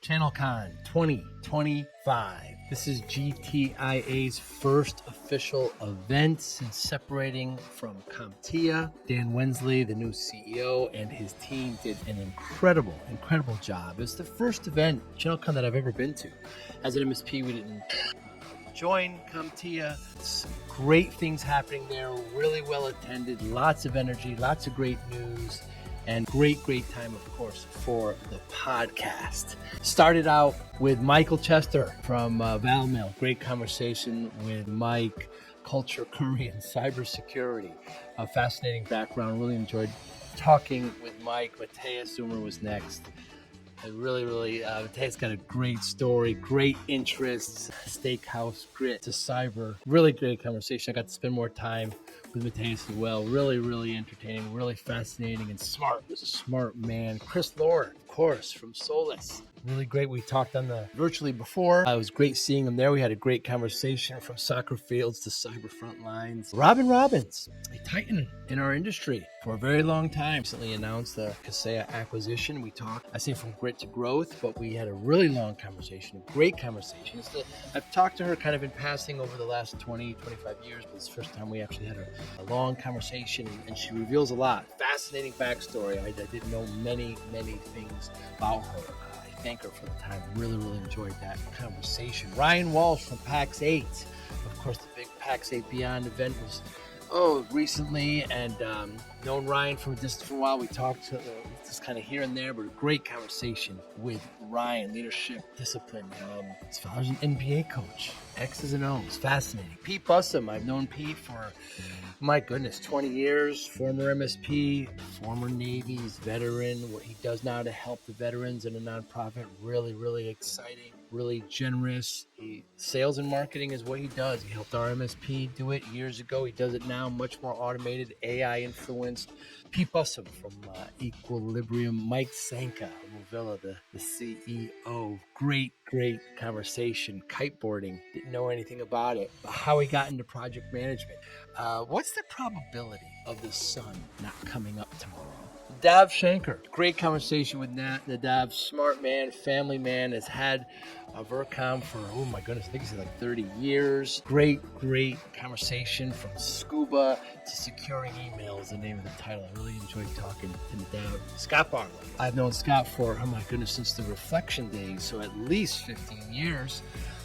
ChannelCon 2025. This is GTIA's first official event since separating from CompTIA. Dan Wensley, the new CEO, and his team did an incredible job. It's the first event, ChannelCon, that I've ever been to. As an MSP, we didn't join CompTIA. Some great things happening there, really well attended, lots of energy, lots of great news, and great time, of course, for the podcast. Started out with Michael Chester from Valmail. Great conversation with Mike, culture, curry, and cybersecurity. A fascinating background. Really enjoyed talking with Mike. Matthias Zoomer was next. I really, Matthias got a great story, great interests, steakhouse, grit to cyber. Really great conversation. I got to spend more time with Matthias as well. Really entertaining, really fascinating and smart. He was a smart man. Chris Lord, of course, from Solus. Really great. We talked on the virtually before. It was great seeing him there. We had a great conversation from soccer fields to cyber front lines. Robin Robbins, a titan in our industry for a very long time, recently announced the Kaseya acquisition. We talked, I say, from grit to growth, but we had a really long conversation, a great conversation. I've talked to her kind of in passing over the last 20, 25 years, but it's the first time we actually had a long conversation, and she reveals a lot. Fascinating backstory. I didn't know many things about her. Thank her for the time. Really enjoyed that conversation. Ryan Walsh from PAX 8. Of course, the big PAX 8 Beyond event was recently, and known Ryan from a distance for a while. We talked just kind of here and there, but a great conversation with Ryan. Leadership, discipline. His father's an NBA coach. X's and O's. Fascinating. Pete Bussum. I've known Pete for, my goodness, 20 years. Former MSP, former Navy's veteran. What he does now to help the veterans in a nonprofit. Really exciting. Really generous. Sales and marketing is what he does. He helped our MSP do it years ago. He does it now, much more automated, AI influenced. Pete Bussum from Equilibrium. Mike Sanka, Movilla, the CEO. Great conversation. Kiteboarding. Didn't know anything about it. But how he got into project management. What's the probability of the sun not coming up tomorrow? Nadav Shanker. Great conversation with Nadav. Smart man, family man, has had Vercom for, oh my goodness, I think it's like 30 years. Great conversation from scuba to securing email is the name of the title. I really enjoyed talking to Nadav. Scott Barlow. I've known Scott for, oh my goodness, since the Reflection days, so at least 15 years.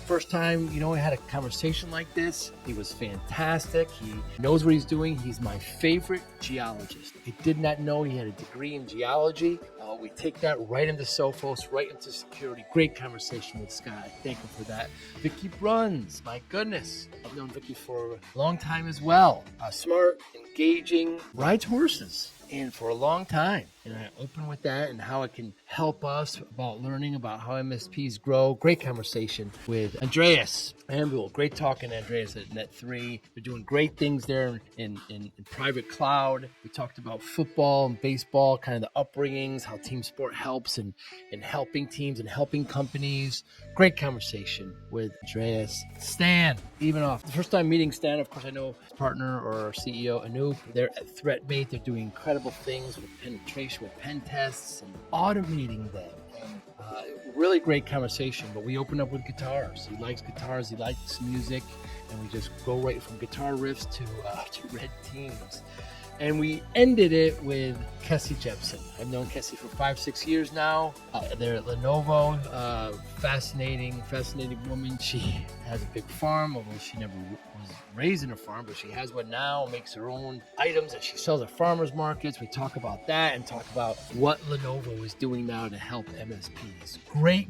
First time, we had a conversation like this. He was fantastic. He knows what he's doing. He's my favorite geologist. I did not know he had a degree in geology. We take that right into Sophos, right into security. Great conversation with Scott. Thank him for that. Victoria Bruns, my goodness. I've known Vicky for a long time as well. Smart, engaging, rides horses. And for a long time, and I open with that and how it can help us about learning about how MSPs grow. Great conversation with Andreas Ambul. Great talking to Andreas at Net3. They're doing great things there in private cloud. We talked about football and baseball, kind of the upbringings, how team sport helps in helping teams and helping companies. Great conversation with Andreas. Stan, even off. The first time meeting Stan, of course, I know his partner or CEO, Anoop. They're at ThreatMate. They're doing incredible things with penetration, with pen tests, and automating them. And really great conversation. But we opened up with guitars. He likes guitars. He likes music, and we just go right from guitar riffs to red teams. And we ended it with Kessie Jepson. I've known Kessie for 5-6 years now. They're at Lenovo. Fascinating woman. She has a big farm, although she never was raised in a farm, but she has one now, makes her own items that she sells at farmers markets. We talk about that and talk about what Lenovo is doing now to help MSPs. Great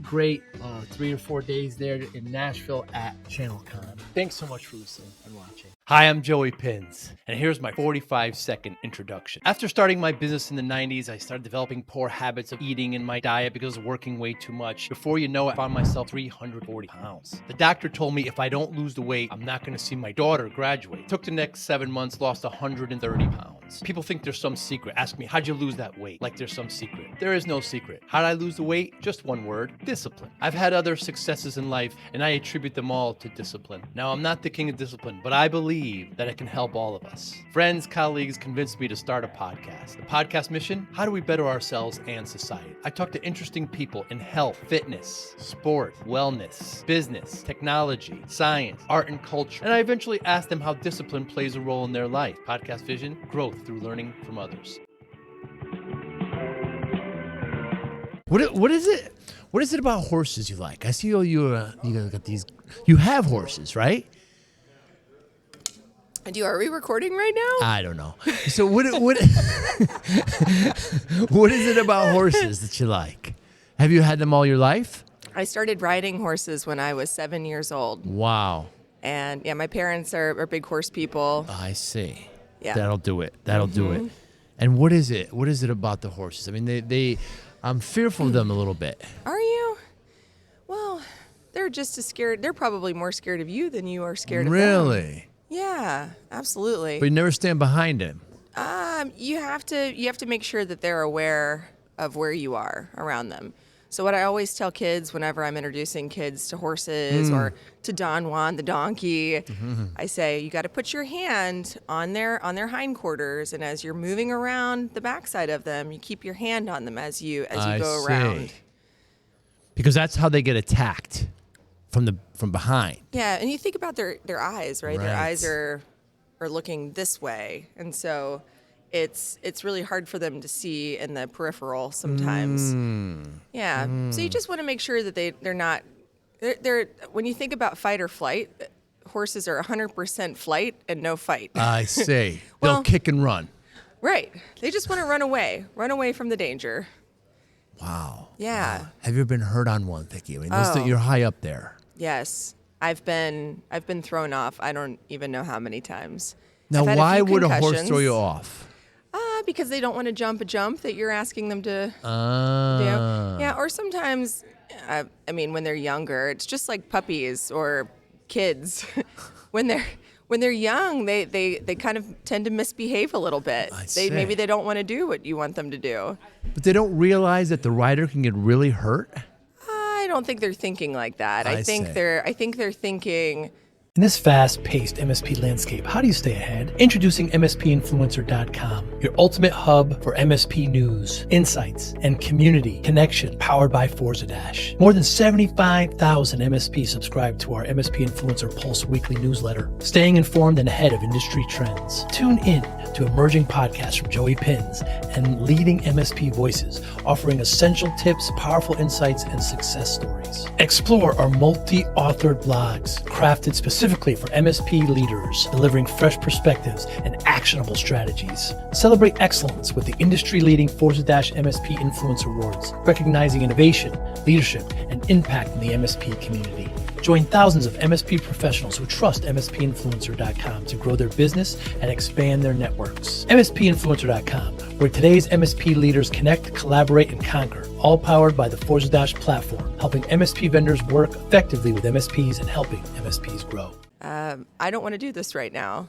3 or 4 days there in Nashville at ChannelCon. Thanks so much for listening and watching. Hi, I'm Joey Pinz, and here's my 45-second introduction. After starting my business in the 90s, I started developing poor habits of eating in my diet because I was working way too much. Before you know it, I found myself 340 pounds. The doctor told me if I don't lose the weight, I'm not going to see my daughter graduate. Took the next 7 months, lost 130 pounds. People think there's some secret. Ask me, how'd you lose that weight? Like there's some secret. There is no secret. How'd I lose the weight? Just one word, discipline. I've had other successes in life, and I attribute them all to discipline. Now, I'm not the king of discipline, but I believe believe that it can help all of us. Friends, colleagues convinced me to start a podcast. The podcast mission: how do we better ourselves and society? I talk to interesting people in health, fitness, sport, wellness, business, technology, science, art, and culture. And I eventually ask them how discipline plays a role in their life. Podcast vision: growth through learning from others. What is it? What is it about horses you like? I see you got these. You have horses, right? Are we recording right now? I don't know. So what what is it about horses that you like? Have you had them all your life? I started riding horses when I was 7 years old. Wow. And yeah, my parents are big horse people. I see. Yeah. That'll do it. That'll do it. And what is it? What is it about the horses? I mean, they I'm fearful of them a little bit. Are you? Well, they're just as scared. They're probably more scared of you than you are scared of them. Really? Yeah, absolutely. But you never stand behind him. You have to make sure that they're aware of where you are around them. So what I always tell kids whenever I'm introducing kids to horses or to Don Juan the donkey, I say you got to put your hand on their hindquarters, and as you're moving around the backside of them, you keep your hand on them as you go around. Because that's how they get attacked from behind. Yeah, and you think about their eyes, right? Their Right. eyes are looking this way, and so it's really hard for them to see in the peripheral sometimes. Yeah, so you just want to make sure that they're not. When you think about fight or flight, horses are 100% flight and no fight. I see. Well- They'll kick and run. Right. They just want to run away from the danger. Wow. Yeah. Wow. Have you ever been hurt on one, Vicki? I mean, you're high up there. Yes, I've been thrown off. I don't even know how many times. Now, I've had why few would a horse concussions. throw you off? Because they don't want to jump a jump that you're asking them to do. Ah. Yeah, or sometimes, I mean, when they're younger, it's just like puppies or kids. when they're young, they kind of tend to misbehave a little bit. Maybe they don't want to do what you want them to do. But they don't realize that the rider can get really hurt? I don't think they're thinking like that. I I think see. they're thinking. In this fast-paced MSP landscape, how do you stay ahead? Introducing MSPinfluencer.com, your ultimate hub for MSP news, insights, and community connection, powered by Forza Dash. More than 75,000 MSPs subscribe to our MSP Influencer Pulse weekly newsletter, staying informed and ahead of industry trends. Tune in to emerging podcasts from Joey Pinz and leading MSP voices, offering essential tips, powerful insights, and success stories. Explore our multi-authored blogs, crafted specifically for MSP leaders, delivering fresh perspectives and actionable strategies. Celebrate excellence with the industry-leading Forza MSP Influencer Awards, recognizing innovation, leadership, and impact in the MSP community. Join thousands of MSP professionals who trust MSPinfluencer.com to grow their business and expand their networks. MSPinfluencer.com, where today's MSP leaders connect, collaborate, and conquer, all powered by the Forza platform, helping MSP vendors work effectively with MSPs and helping MSPs grow. I don't want to do this right now.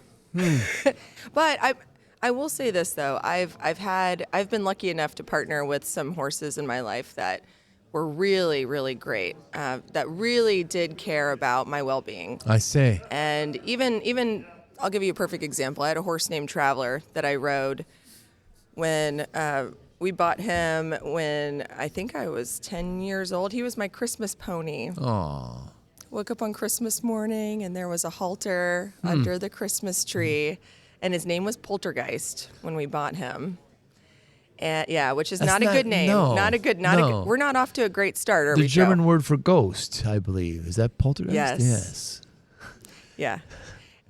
But I will say this though. I've been lucky enough to partner with some horses in my life that were really, really great. That really did care about my well-being. I see. And even I'll give you a perfect example. I had a horse named Traveler that I rode when we bought him when I think I was 10 years old. He was my Christmas pony. Aww. Woke up on Christmas morning and there was a halter under the Christmas tree, and his name was Poltergeist when we bought him. And yeah, which is That's not a good name. no, Not a good. We're not off to a great start, are The we, German Joe? word for ghost, I believe. Is that poltergeist? Yes. Yeah,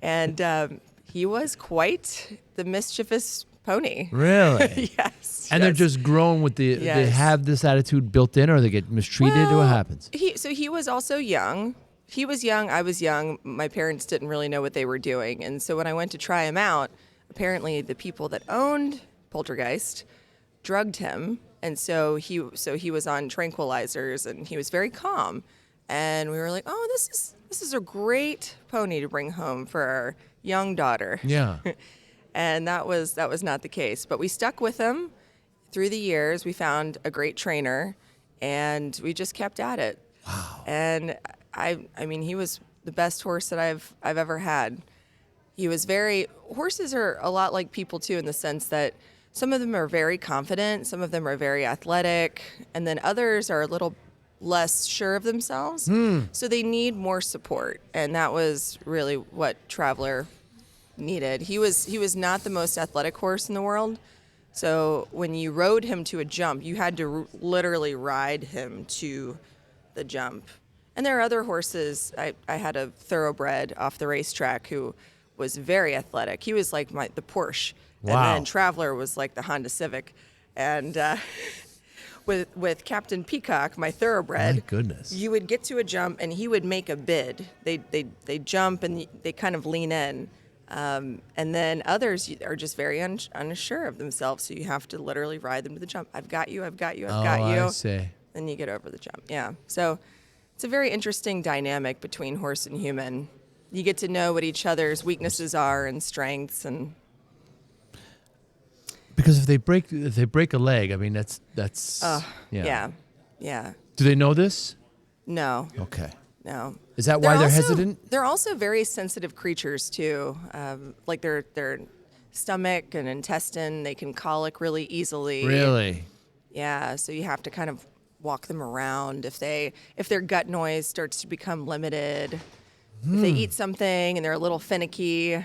and he was quite the mischievous pony. Really? Yes. And they're just grown with they Yes. have this attitude built in, or they get mistreated, or what happens? He was also young. He was young. I was young. My parents didn't really know what they were doing, and so when I went to try him out, apparently the people that owned Poltergeist drugged him, and so he was on tranquilizers, and he was very calm. And we were like, oh, this is a great pony to bring home for our young daughter. Yeah. And that was not the case. But we stuck with him through the years. We found a great trainer, and we just kept at it. Wow. And I mean, he was the best horse that I've ever had. He was very, horses are a lot like people too, in the sense that some of them are very confident, some of them are very athletic, and then others are a little less sure of themselves. So they need more support. And that was really what Traveler needed. He was not the most athletic horse in the world. So when you rode him to a jump, you had to literally ride him to the jump. And there are other horses. I had a thoroughbred off the racetrack who was very athletic. He was like the Porsche. Wow. And then Traveler was like the Honda Civic. And with Captain Peacock, my thoroughbred, My goodness. you would get to a jump and he would make a bid. They jump and they kind of lean in. And then others are just very unsure of themselves, so you have to literally ride them to the jump. I've got you, I've got you, I've got you. I see. Then you get over the jump. Yeah. So it's a very interesting dynamic between horse and human. You get to know what each other's weaknesses are and strengths, and Because if they break a leg, I mean that's yeah. Do they know this? No. Okay. No. Is that why they're also, hesitant? They're also very sensitive creatures too. Like their stomach and intestine, they can colic really easily. Really? Yeah. So you have to kind of walk them around if their gut noise starts to become limited. If they eat something and they're a little finicky.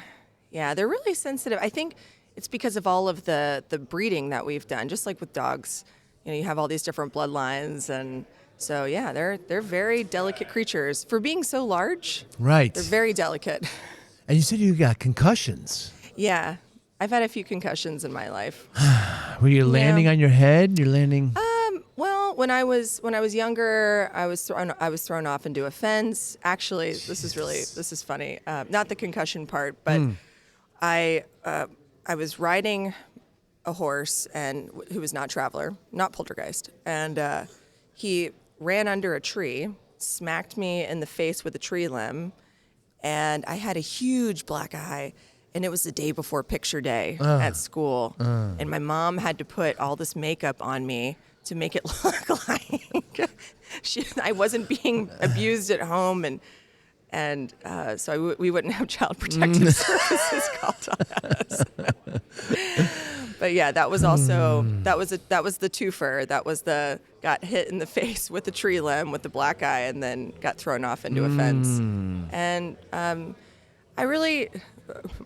Yeah, they're really sensitive. I think it's because of all of the breeding that we've done, just like with dogs. You have all these different bloodlines, and so yeah, they're very delicate creatures for being so large. Right. They're very delicate. And you said you got concussions. Yeah, I've had a few concussions in my life. Were you landing on your head? You're landing. Well, when I was younger, I was thrown off into a fence. Actually, this is funny. Not the concussion part, but I was riding a horse and who was not Traveler, not Poltergeist, and he ran under a tree, smacked me in the face with a tree limb, and I had a huge black eye. And it was the day before picture day at school, and my mom had to put all this makeup on me to make it look like I wasn't being abused at home, and so we wouldn't have child protective services called on us. But yeah, that was also that was the twofer. That was got hit in the face with the tree limb with the black eye, and then got thrown off into a fence. And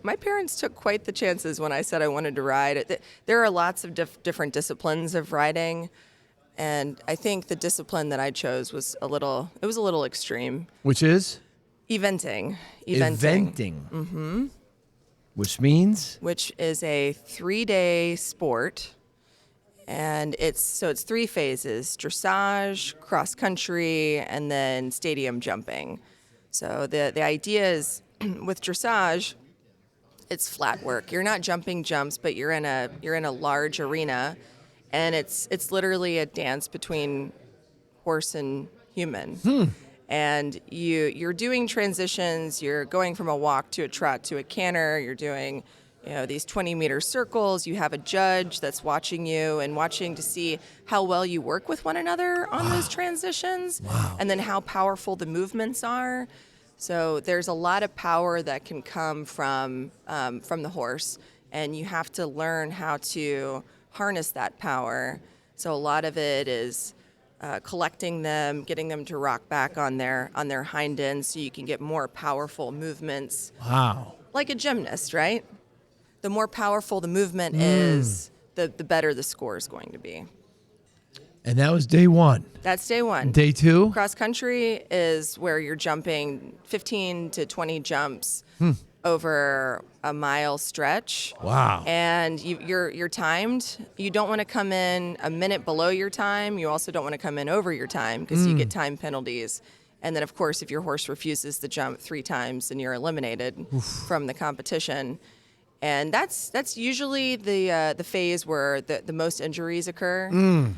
my parents took quite the chances when I said I wanted to ride. There are lots of different disciplines of riding, and I think the discipline that I chose was a little extreme. Which is? Eventing. Mm-hmm. Which means? Which is a 3-day sport, and it's 3 phases: dressage, cross country, and then stadium jumping. So the idea is with dressage, it's flat work. You're not jumping jumps, but you're in a large arena, and it's literally a dance between horse and human. And you're doing transitions. You're going from a walk to a trot to a canter. You're doing these 20-meter circles. You have a judge that's watching you and watching to see how well you work with one another on those transitions, and then how powerful the movements are. So there's a lot of power that can come from the horse, and you have to learn how to harness that power. So a lot of it is collecting them, getting them to rock back on their hind ends, so you can get more powerful movements. Wow. Like a gymnast, right? The more powerful the movement is, the better the score is going to be. And that was day 1. That's day 1. Day 2? Cross country is where you're jumping 15 to 20 jumps over a mile stretch. Wow. And you're timed. You don't want to come in a minute below your time. You also don't want to come in over your time, because you get time penalties. And then, of course, if your horse refuses to jump 3 times, then you're eliminated from the competition. And that's usually the phase where the most injuries occur.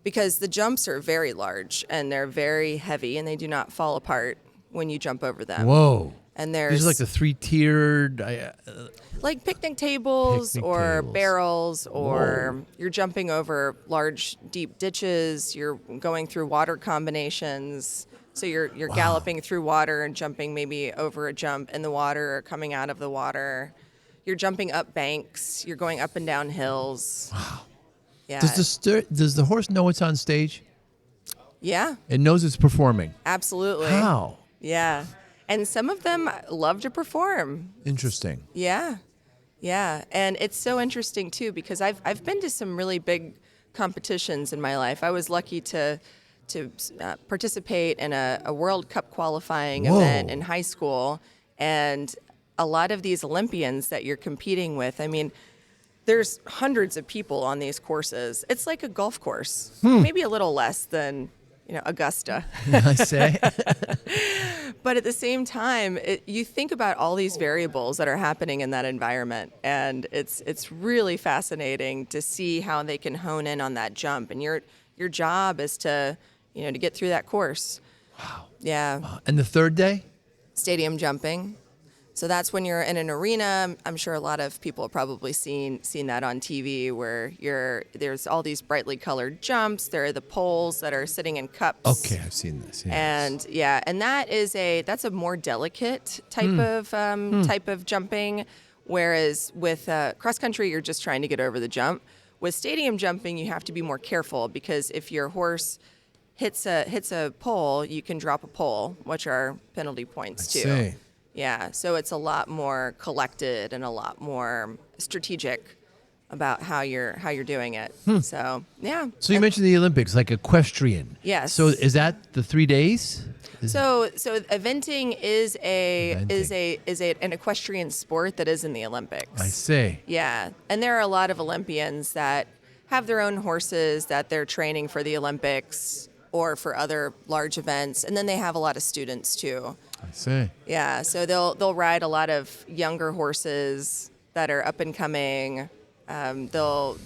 Because the jumps are very large and they're very heavy, and they do not fall apart when you jump over them. Whoa. And there's These are like the 3-tiered. like picnic tables or barrels, or you're jumping over large, deep ditches. You're going through water combinations. So you're galloping through water and jumping maybe over a jump in the water or coming out of the water. You're jumping up banks. You're going up and down hills. Wow. Yeah. Does the horse know it's on stage? Yeah, It knows it's performing. absolutely. How? Yeah. And some of them love to perform. Interesting. Yeah. Yeah. And it's so interesting too because I've been to some really big competitions in my life. I was lucky to participate in a World Cup qualifying Whoa. event in high school, and a lot of these Olympians that you're competing with, I mean, there's hundreds of people on these courses. It's like a golf course, maybe a little less than Augusta. I say. But at the same time, you think about all these variables that are happening in that environment, and it's really fascinating to see how they can hone in on that jump. And your job is to get through that course. Wow. Yeah. And the third day? Stadium jumping. So that's when you're in an arena. I'm sure a lot of people have probably seen that on TV, where there's all these brightly colored jumps. There are the poles that are sitting in cups. Okay, I've seen this. Yes. And that's a more delicate type of jumping, whereas with cross country you're just trying to get over the jump. With stadium jumping, you have to be more careful because if your horse hits a pole, you can drop a pole, which are penalty points too. See. Yeah, so it's a lot more collected and a lot more strategic about how you're doing it. So yeah. So you mentioned the Olympics, like equestrian. Yes. So is that the 3 days? So eventing is an equestrian sport that is in the Olympics. I see. Yeah, and there are a lot of Olympians that have their own horses that they're training for the Olympics or for other large events, and then they have a lot of students too. I see. Yeah, so they'll ride a lot of younger horses that are up and coming. You'll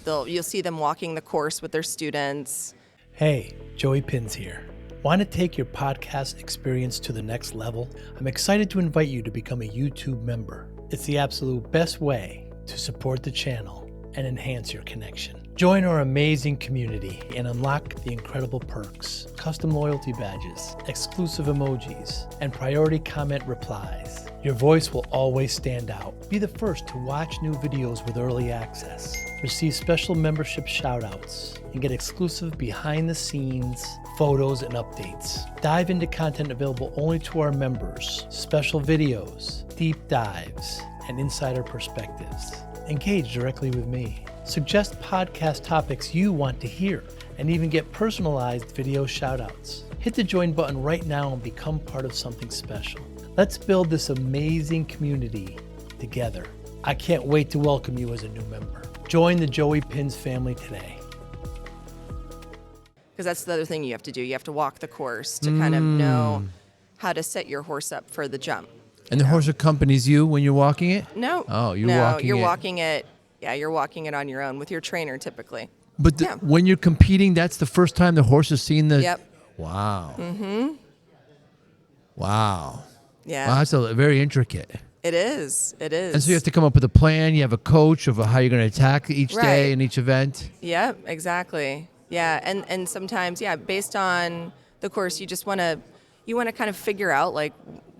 see them walking the course with their students. Hey, Joey Pinz here. Want to take your podcast experience to the next level? I'm excited to invite you to become a YouTube member. It's the absolute best way to support the channel and enhance your connection. Join our amazing community and unlock the incredible perks, custom loyalty badges, exclusive emojis, and priority comment replies. Your voice will always stand out. Be the first to watch new videos with early access, receive special membership shoutouts, and get exclusive behind-the-scenes photos and updates. Dive into content available only to our members, special videos, deep dives, and insider perspectives. Engage directly with me. Suggest podcast topics you want to hear, and even get personalized video shoutouts. Hit the join button right now and become part of something special. Let's build this amazing community together. I can't wait to welcome you as a new member. Join the Joey Pinz family today. Because that's the other thing you have to do. You have to walk the course to kind of know how to set your horse up for the jump. And the horse accompanies you when you're walking it? No. Oh, you're walking it. Yeah, you're walking it on your own with your trainer typically. But when you're competing, that's the first time the horse has seen the... Yep. Wow. Mm-hmm. Wow. Yeah. Wow, that's very intricate. It is. It is. And so you have to come up with a plan. You have a coach of how you're going to attack each day and each event. Yep, exactly. Yeah, and sometimes, based on the course, you want to kind of figure out like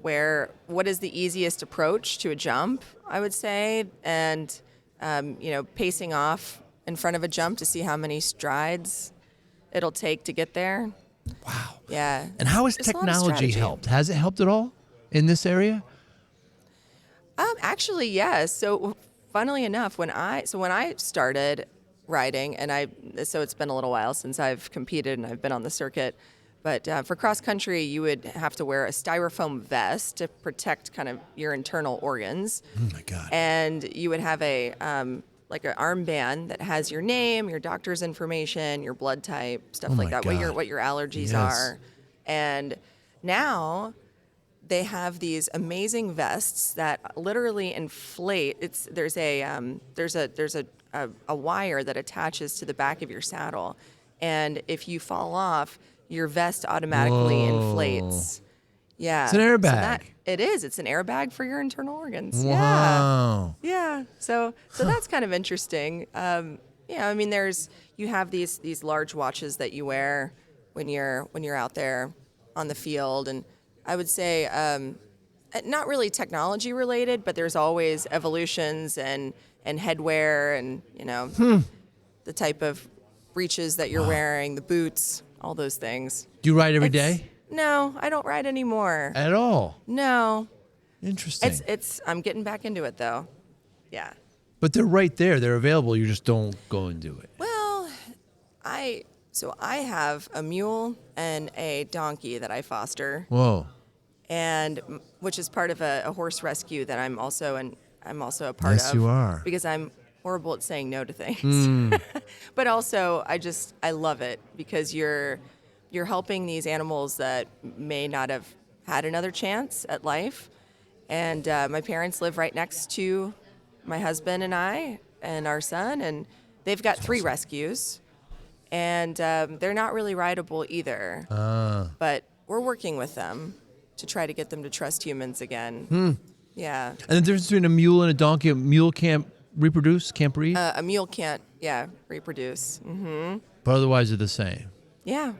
what is the easiest approach to a jump, I would say, and pacing off in front of a jump to see how many strides it'll take to get there. Wow. Yeah. And how has There's a lot of technology strategy. helped? Has it helped at all in this area? Actually, yes. So, funnily enough, when I started riding, so it's been a little while since I've competed and I've been on the circuit, but for cross country, you would have to wear a styrofoam vest to protect kind of your internal organs. Oh my God. And you would have like an armband that has your name, your doctor's information, your blood type, stuff like that, God. what your allergies Yes. are. And now they have these amazing vests that literally inflate. There's a wire that attaches to the back of your saddle, and if you fall off, your vest automatically inflates. Yeah, It's an airbag. It is. It's an airbag for your internal organs. Wow. Yeah. So that's kind of interesting. I mean, you have these large watches that you wear when you're out there. on the field. And I would say not really technology related, but there's always evolutions and headwear and, the type of breeches that you're wearing, the boots, all those things. Do you ride every It's- day? No, I don't ride anymore. At all? No. Interesting. I'm getting back into it though. Yeah. But they're right there. They're available. You just don't go and do it. Well, I have a mule and a donkey that I foster, Whoa. and which is part of a horse rescue that I'm also a part Yes, of. you are. Because I'm horrible at saying no to things. But also I love it because you're helping these animals that may not have had another chance at life. And my parents live right next to my husband and I and our son, and they've got 3 rescues. And they're not really rideable either. But we're working with them to try to get them to trust humans again. Yeah. And the difference between a mule and a donkey, a mule can't reproduce, can't breed, A mule can't, reproduce. but otherwise they're the same. Yeah.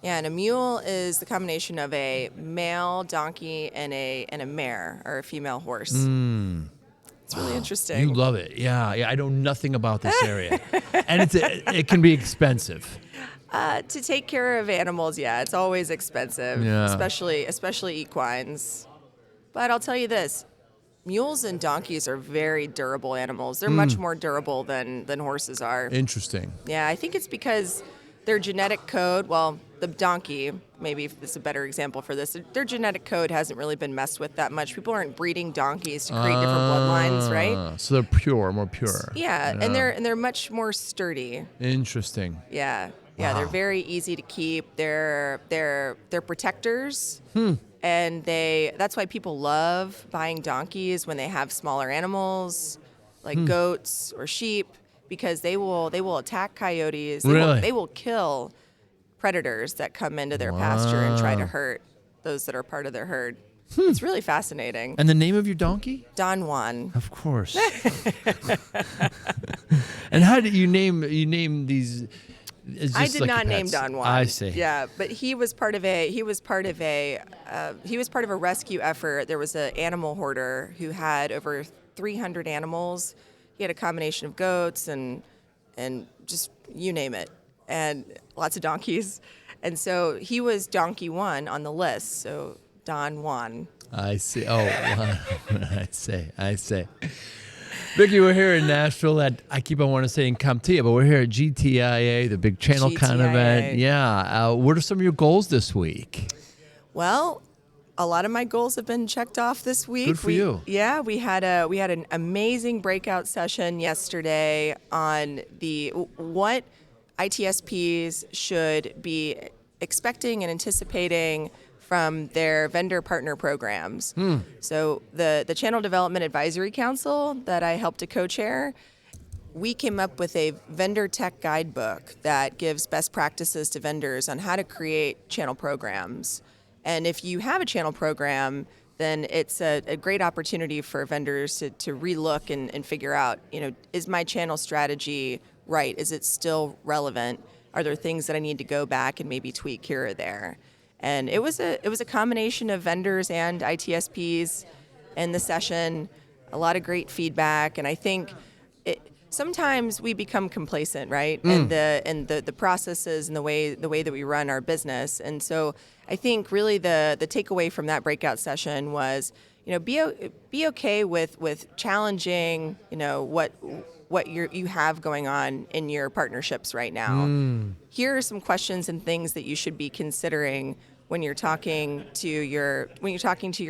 Yeah, and a mule is the combination of a male donkey and a mare, or a female horse. It's really interesting. You love it. Yeah. I know nothing about this area. And it can be expensive. To take care of animals, it's always expensive, Yeah. especially equines. But I'll tell you this, mules and donkeys are very durable animals. They're much more durable than horses are. Interesting. Yeah, I think it's because their genetic code, well, the donkey, maybe this is a better example for this, their genetic code hasn't really been messed with that much. People aren't breeding donkeys to create different bloodlines, right? So they're more pure. Yeah, and they're much more sturdy. Interesting. Yeah. Yeah, they're very easy to keep. They're protectors. And that's why people love buying donkeys when they have smaller animals like goats or sheep, because they will attack coyotes. Really? They will kill predators that come into their pasture and try to hurt those that are part of their herd. It's really fascinating. And the name of your donkey? Don Juan. Of course. And how did you name these? It's I just did like not your name pets. Don Juan. I see. Yeah, but he was part of a rescue effort. There was an animal hoarder who had over 300 animals. He had a combination of goats and just you name it, and lots of donkeys. And so he was Donkey One on the list. So Don Juan. I see. Oh, I see. Vicky, we're here in Nashville at, I keep on wanting to say in CompTIA, but we're here at GTIA, the big ChannelCon event. Yeah. What are some of your goals this week? Well, a lot of my goals have been checked off this week. Good for you. Yeah, we had an amazing breakout session yesterday on what ITSPs should be expecting and anticipating from their vendor partner programs. So the Channel Development Advisory Council that I helped to co-chair, we came up with a vendor tech guidebook that gives best practices to vendors on how to create channel programs. And if you have a channel program, then it's a great opportunity for vendors to relook and figure out, is my channel strategy right? Is it still relevant? Are there things that I need to go back and maybe tweak here or there? And it was a combination of vendors and ITSPs in the session, a lot of great feedback, and I think sometimes we become complacent, right? And the processes and the way that we run our business. And so I think really the takeaway from that breakout session was, be okay with challenging, what you have going on in your partnerships right now. Here are some questions and things that you should be considering when you're talking to your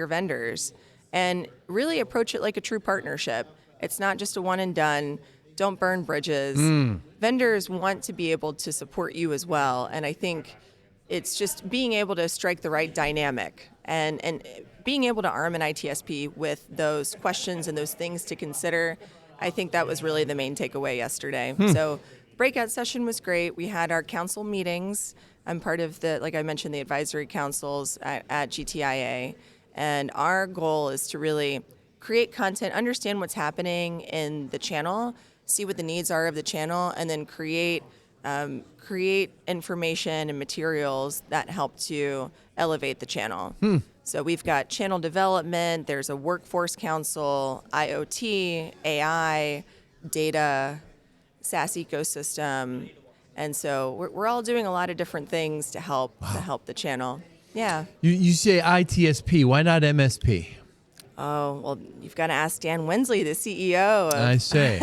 vendors, and really approach it like a true partnership. It's not just a one and done. Don't burn bridges. Vendors want to be able to support you as well, and I think it's just being able to strike the right dynamic and being able to arm an ITSP with those questions and those things to consider. I think that was really the main takeaway yesterday. So breakout session was great. We had our council meetings. I'm part of like I mentioned, the advisory councils at GTIA. And our goal is to really create content, understand what's happening in the channel, see what the needs are of the channel, and then create create information and materials that help to elevate the channel. So we've got channel development, there's a workforce council, IoT, AI, data, SaaS ecosystem. And so we're all doing a lot of different things to help the channel. Yeah. You say ITSP. Why not MSP? Oh, well, you've got to ask Dan Wensley, the CEO of I say.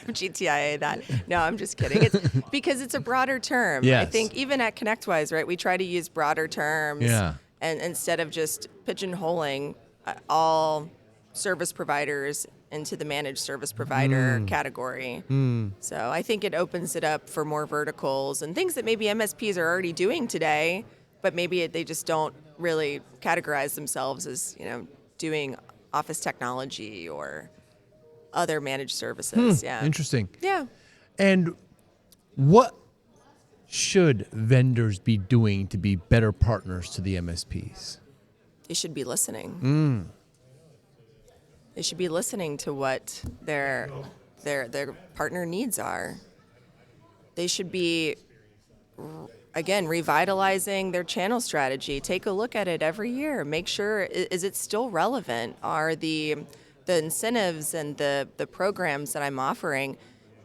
GTIA that. No, I'm just kidding. It's because it's a broader term. Yes. I think even at ConnectWise, right, we try to use broader terms. Yeah. And instead of just pigeonholing all service providers into the managed service provider category. So I think it opens it up for more verticals and things that maybe MSPs are already doing today, but maybe they just don't really categorize themselves as, doing office technology or other managed services. Yeah. Interesting. Yeah. And what should vendors be doing to be better partners to the MSPs? They should be listening. They should be listening to what their partner needs are. They should be, again, revitalizing their channel strategy. Take a look at it every year. Make sure, is it still relevant? Are the incentives and the programs that I'm offering,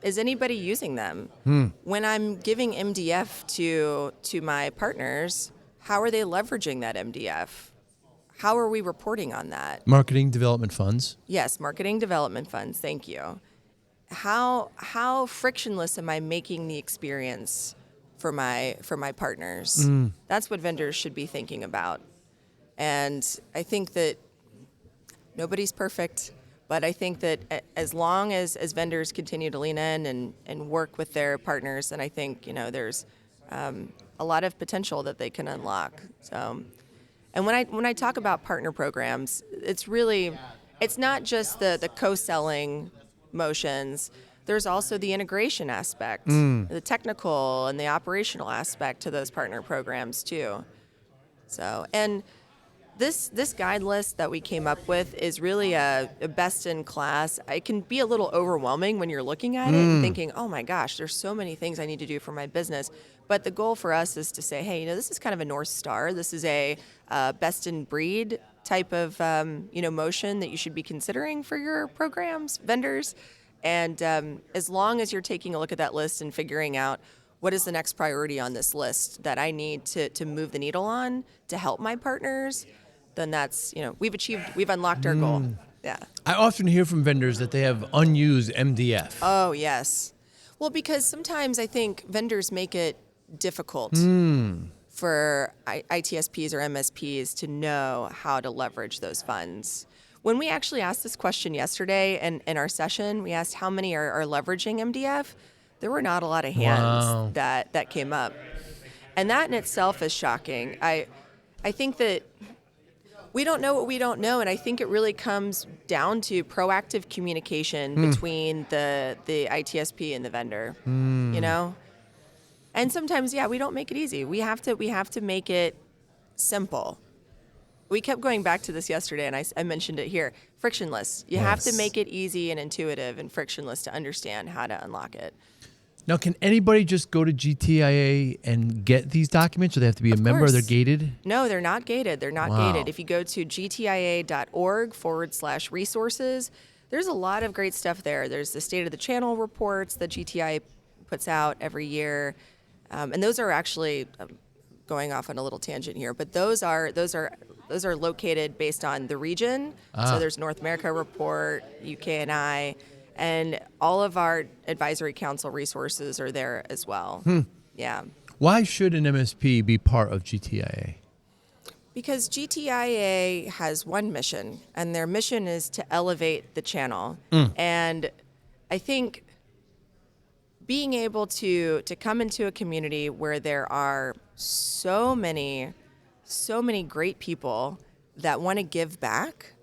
is anybody using them? When I'm giving MDF to my partners, how are they leveraging that MDF? How are we reporting on that? Marketing development funds. Yes, marketing development funds. Thank you. How frictionless am I making the experience for my partners? That's what vendors should be thinking about. And I think that nobody's perfect, but I think that as long as vendors continue to lean in and work with their partners, then I think there's a lot of potential that they can unlock. So. And when I talk about partner programs, it's not just the co-selling motions. There's also the integration aspect, the technical and the operational aspect to those partner programs too. So, and this guide list that we came up with is really a best in class. It can be a little overwhelming when you're looking at it and thinking, oh my gosh, there's so many things I need to do for my business. But the goal for us is to say, hey, this is kind of a North Star. This is a best in breed type of motion that you should be considering for your programs, vendors. And as long as you're taking a look at that list and figuring out what is the next priority on this list that I need to move the needle on to help my partners, then that's, we've unlocked our goal. Yeah. I often hear from vendors that they have unused MDF. Oh, yes. Well, because sometimes I think vendors make it difficult for ITSPs or MSPs to know how to leverage those funds. When we actually asked this question yesterday in our session, we asked how many are leveraging MDF. There were not a lot of hands that came up. And that in itself is shocking. I think that we don't know what we don't know, and I think it really comes down to proactive communication between the ITSP and the vendor, And sometimes, we don't make it easy. We have to make it simple. We kept going back to this yesterday, and I mentioned it here. Frictionless. You have to make it easy and intuitive and frictionless to understand how to unlock it. Now, can anybody just go to GTIA and get these documents, or they have to be a member? Or they're gated? No, they're not gated. They're not gated. If you go to gtia.org/resources, there's a lot of great stuff there. There's the state of the channel reports that GTIA puts out every year. And those are actually going off on a little tangent here, but those are located based on the region. So there's North America report, UK and I, and all of our advisory council resources are there as well. Yeah. Why should an MSP be part of GTIA? Because GTIA has one mission, and their mission is to elevate the channel. And I think being able to come into a community where there are so many great people that want to give back,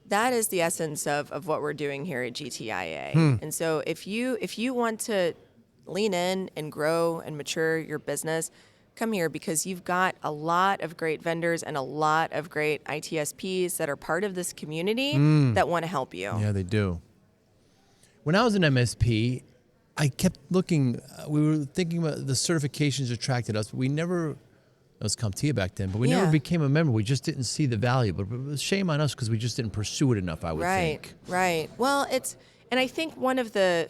that is the essence of what we're doing here at GTIA. And so if you want to lean in and grow and mature your business, come here, because you've got a lot of great vendors and a lot of great ITSPs that are part of this community that want to help you. Yeah, they do. When I was an MSP, I kept looking. We were thinking about the certifications attracted us. But we never. That was CompTIA back then, but we never became a member. We just didn't see the value. But it was shame on us because we just didn't pursue it enough, I would think. Right. Well, and I think one of the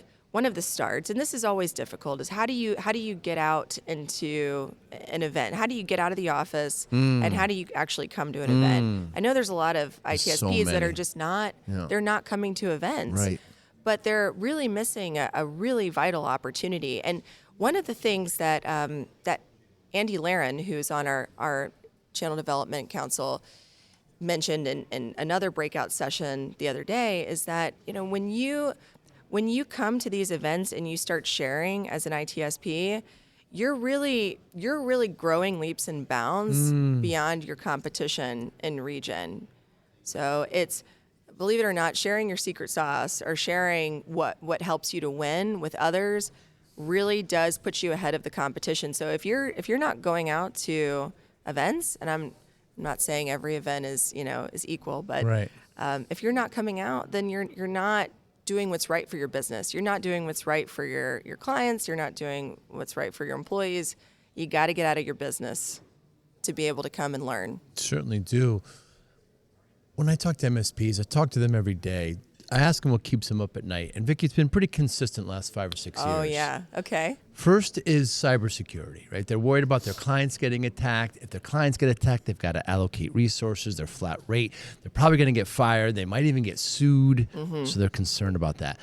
starts, and this is always difficult, is how do you get out into an event? How do you get out of the office, and how do you actually come to an event? I know there's a lot of ITSPs that are just not, they're not coming to events, Right. but they're really missing a really vital opportunity. And one of the things that that Andy Laren, who's on our Channel Development Council, mentioned in another breakout session the other day is that, when you come to these events and you start sharing as an ITSP, you're really growing leaps and bounds beyond your competition in region. So it's, believe it or not, sharing your secret sauce or sharing what helps you to win with others really does put you ahead of the competition. So if you're not going out to events, and I'm not saying every event is equal, but Right. If you're not coming out, then you're not doing what's right for your business. You're not doing what's right for your clients. You're not doing what's right for your employees. You got to get out of your business to be able to come and learn. Certainly do. When I talk to MSPs, I talk to them every day. I ask them what keeps them up at night. And Vicki, it's been pretty consistent last 5 or 6 years. Oh, yeah. Okay. First is cybersecurity, right? They're worried about their clients getting attacked. If their clients get attacked, they've got to allocate resources, their flat rate. They're probably going to get fired. They might even get sued. So they're concerned about that.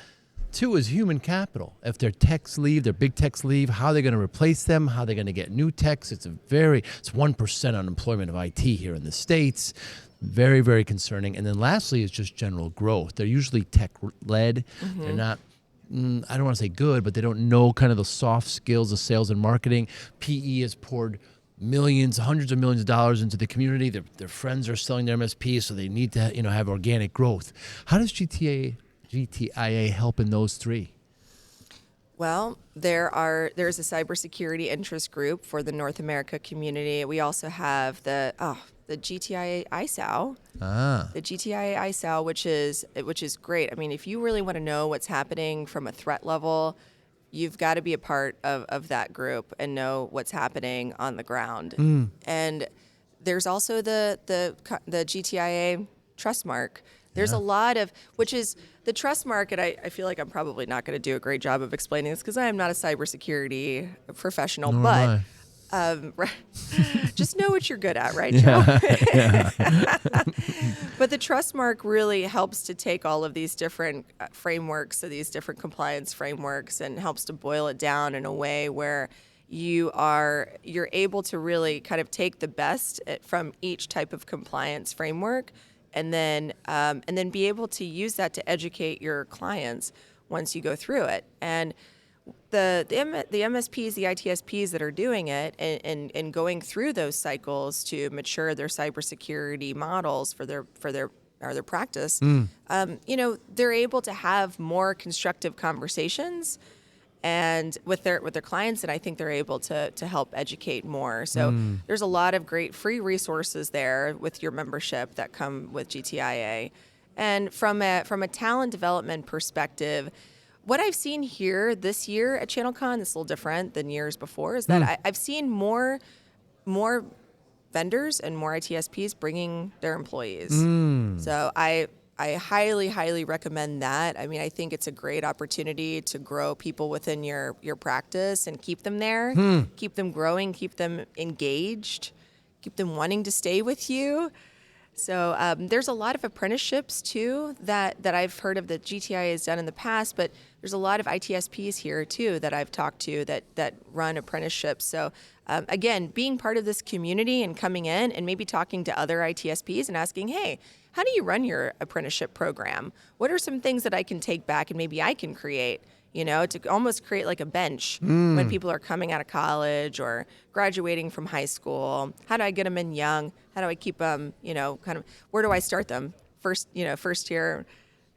2 is human capital. If their techs leave, their big techs leave, how are they going to replace them? How are they going to get new techs? It's 1% unemployment of IT here in the States. Very, very concerning. And then lastly is just general growth. They're usually tech-led. They're not, I don't want to say good, but they don't know kind of the soft skills of sales and marketing. PE has poured millions, hundreds of millions of dollars into the community. Their friends are selling their MSP, so they need to have organic growth. How does GTIA help in those 3? Well, there's a cybersecurity interest group for the North America community. We also have the GTIA ISAO. The GTIA ISAO, which is great. I mean, if you really want to know what's happening from a threat level, you've got to be a part of that group and know what's happening on the ground. And there's also the GTIA Trustmark. There's a lot of, which is the Trustmark, and I feel like I'm probably not going to do a great job of explaining this because I am not a cybersecurity professional, but just know what you're good at, right, Joe? But the Trustmark really helps to take all of these different frameworks, so these different compliance frameworks, and helps to boil it down in a way where you're able to really kind of take the best from each type of compliance framework, and then be able to use that to educate your clients once you go through it. And the MSPs, the ITSPs that are doing it and going through those cycles to mature their cybersecurity models for their practice, they're able to have more constructive conversations and with their clients, and I think they're able to help educate more. So there's a lot of great free resources there with your membership that come with GTIA. And from a talent development perspective, what I've seen here this year at ChannelCon, it's a little different than years before, is that I've seen more vendors and more ITSPs bringing their employees. So I highly, highly recommend that. I mean, I think it's a great opportunity to grow people within your practice and keep them there, keep them growing, keep them engaged, keep them wanting to stay with you. So there's a lot of apprenticeships too that I've heard of that GTI has done in the past, but there's a lot of ITSPs here too that I've talked to that run apprenticeships. So again, being part of this community and coming in and maybe talking to other ITSPs and asking, hey, how do you run your apprenticeship program? What are some things that I can take back and maybe I can create? To almost create like a bench when people are coming out of college or graduating from high school. How do I get them in young? How do I keep them, kind of, where do I start them? First year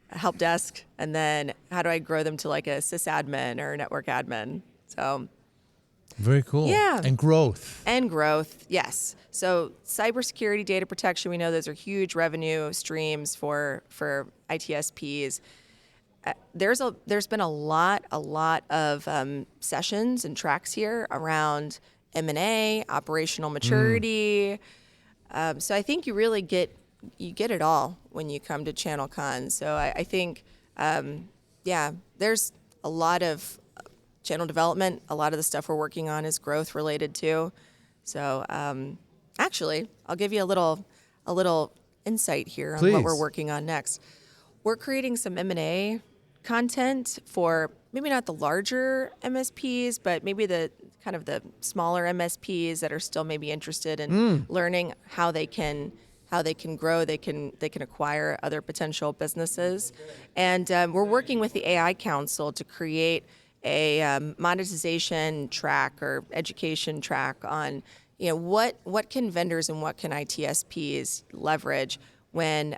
help desk, and then how do I grow them to like a sysadmin or a network admin? So very cool. Yeah. And growth, yes. So cybersecurity, data protection, we know those are huge revenue streams for ITSPs. there's been a lot of sessions and tracks here around M&A, operational maturity. So I think you really get it all when you come to ChannelCon. So I think, there's a lot of channel development. A lot of the stuff we're working on is growth related too. So actually, I'll give you a little insight here on what we're Please. working on next. We're creating some M&A content for maybe not the larger MSPs, but maybe the kind of the smaller MSPs that are still maybe interested in learning how they can grow, they can acquire other potential businesses. And we're working with the AI Council to create a monetization track or education track on what can vendors and what can ITSPs leverage when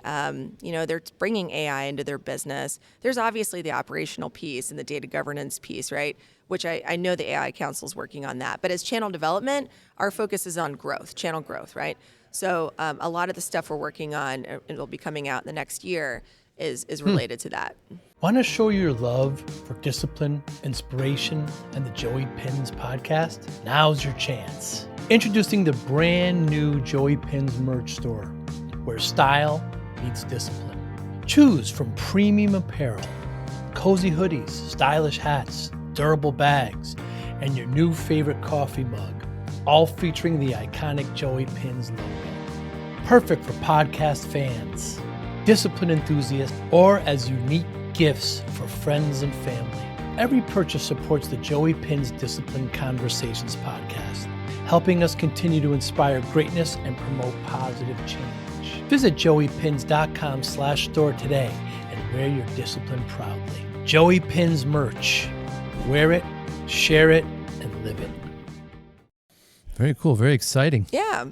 they're bringing AI into their business. There's obviously the operational piece and the data governance piece, right? Which I know the AI Council is working on that. But as channel development, our focus is on growth, channel growth, right? So a lot of the stuff we're working on, and will be coming out in the next year, is related to that. Want to show your love for discipline, inspiration, and the Joey Pinz podcast? Now's your chance. Introducing the brand new Joey Pinz merch store, where style meets discipline. Choose from premium apparel, cozy hoodies, stylish hats, durable bags, and your new favorite coffee mug, all featuring the iconic Joey Pinz logo. Perfect for podcast fans, discipline enthusiasts, or as unique gifts for friends and family. Every purchase supports the Joey Pinz Discipline Conversations podcast, helping us continue to inspire greatness and promote positive change. Visit joeypins.com/store today and wear your discipline proudly. Joey Pinz merch. Wear it, share it, and live it. Very cool. Very exciting. Yeah.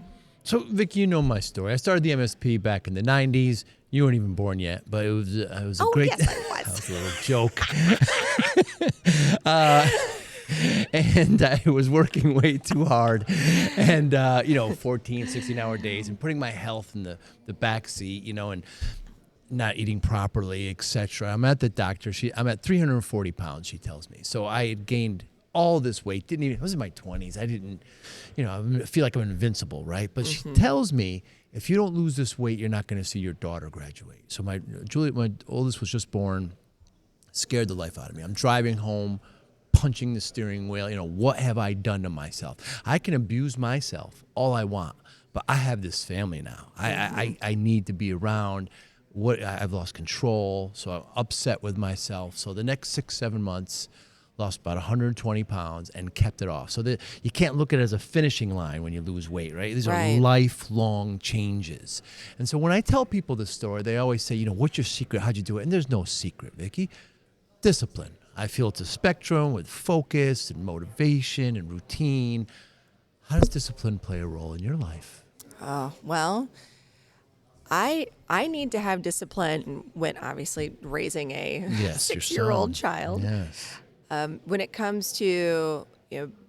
So, Vic, you know my story. I started the MSP back in the 90s. You weren't even born yet, but it was a great... Yes, I was. That was a little joke. And I was working way too hard and, 14, 16-hour days and putting my health in the back seat, and not eating properly, etc. I'm at the doctor. I'm at 340 pounds, she tells me. So I had gained all this weight. I was in my 20s. I didn't, I feel like I'm invincible, right? But she tells me, if you don't lose this weight, you're not going to see your daughter graduate. So my oldest was just born, scared the life out of me. I'm driving home, punching the steering wheel. What have I done to myself? I can abuse myself all I want, but I have this family now. I need to be around. I've lost control, so I'm upset with myself. So the next 6-7 months, lost about 120 pounds and kept it off. So that you can't look at it as a finishing line when you lose weight, right? These are lifelong changes. And so when I tell people this story, they always say, what's your secret? How'd you do it? And there's no secret, Vicki. Discipline. I feel it's a spectrum with focus and motivation and routine. How does discipline play a role in your life? Oh, well, I need to have discipline when obviously raising a 6-year-old child. Yes. When it comes to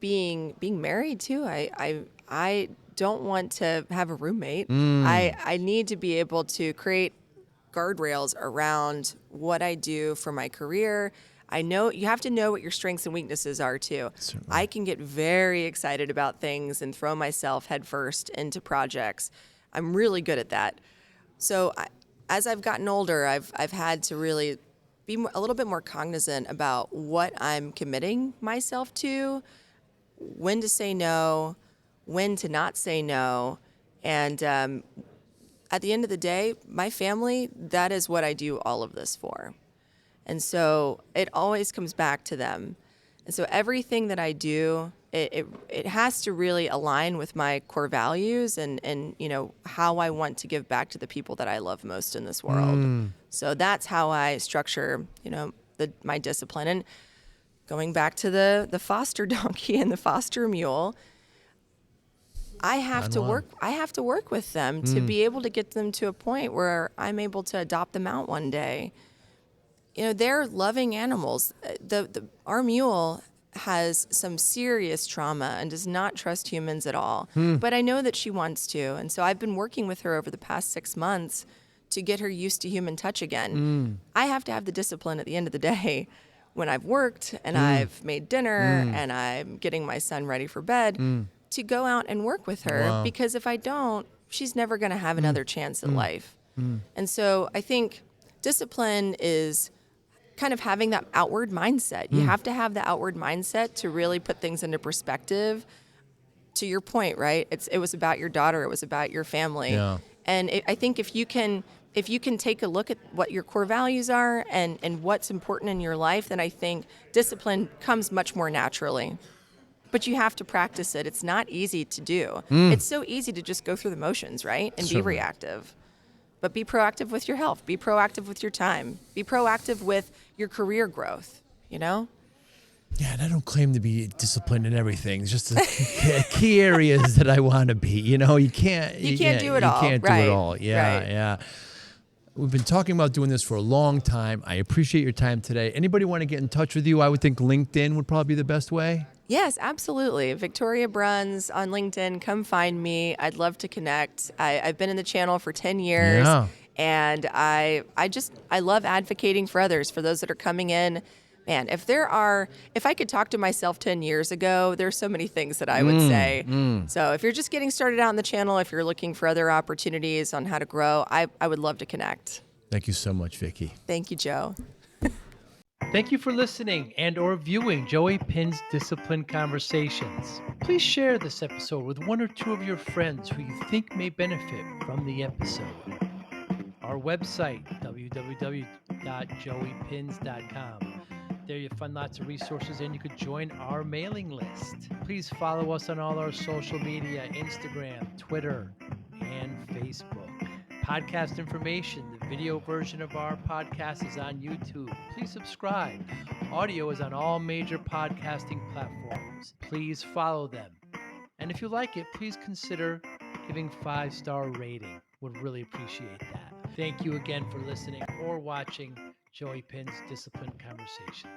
being married too, I don't want to have a roommate. I need to be able to create guardrails around what I do for my career. I know you have to know what your strengths and weaknesses are too. Certainly. I can get very excited about things and throw myself headfirst into projects. I'm really good at that. So as I've gotten older, I've had to really be a little bit more cognizant about what I'm committing myself to, when to say no, when to not say no. And at the end of the day, my family, that is what I do all of this for. And so it always comes back to them. And so everything that I do, it has to really align with my core values and how I want to give back to the people that I love most in this world. So that's how I structure, my discipline. And going back to the foster donkey and the foster mule, I have to work with them to be able to get them to a point where I'm able to adopt them out one day. They're loving animals. Our mule has some serious trauma and does not trust humans at all. But I know that she wants to. And so I've been working with her over the past 6 months to get her used to human touch again. I have to have the discipline at the end of the day when I've worked and I've made dinner and I'm getting my son ready for bed to go out and work with her, because if I don't, she's never going to have another chance at life. And so I think discipline is kind of having that outward mindset. You have to have the outward mindset to really put things into perspective. To your point, right? It was about your daughter. It was about your family. Yeah. And I think if you can take a look at what your core values are and what's important in your life, then I think discipline comes much more naturally. But you have to practice it. It's not easy to do. It's so easy to just go through the motions, right? And be Certainly. reactive. But be proactive with your health. Be proactive with your time. Be proactive with your career growth, you know? Yeah, and I don't claim to be disciplined in everything. It's just the key areas that I want to be. You know, you can't You can't do it all. You can't do Right. it all. Yeah, Right. yeah. We've been talking about doing this for a long time. I appreciate your time today. Anybody want to get in touch with you? I would think LinkedIn would probably be the best way. Yes, absolutely. Victoria Bruns on LinkedIn. Come find me. I'd love to connect. I've been in the channel for 10 years. Yeah. And I love advocating for others, for those that are coming in. Man, if I could talk to myself 10 years ago, there's so many things that I would say. So if you're just getting started out on the channel, if you're looking for other opportunities on how to grow, I would love to connect. Thank you so much, Vicki. Thank you, Joe. Thank you for listening and or viewing Joey Pinz Discipline Conversations. Please share this episode with one or two of your friends who you think may benefit from the episode. Our website, www.joeypinz.com. There you'll find lots of resources and you could join our mailing list. Please follow us on all our social media, Instagram, Twitter, and Facebook. Podcast information, the video version of our podcast is on YouTube. Please subscribe. Audio is on all major podcasting platforms. Please follow them. And if you like it, please consider giving 5-star rating. Would really appreciate that. Thank you again for listening or watching Joey Pinz Discipline Conversations.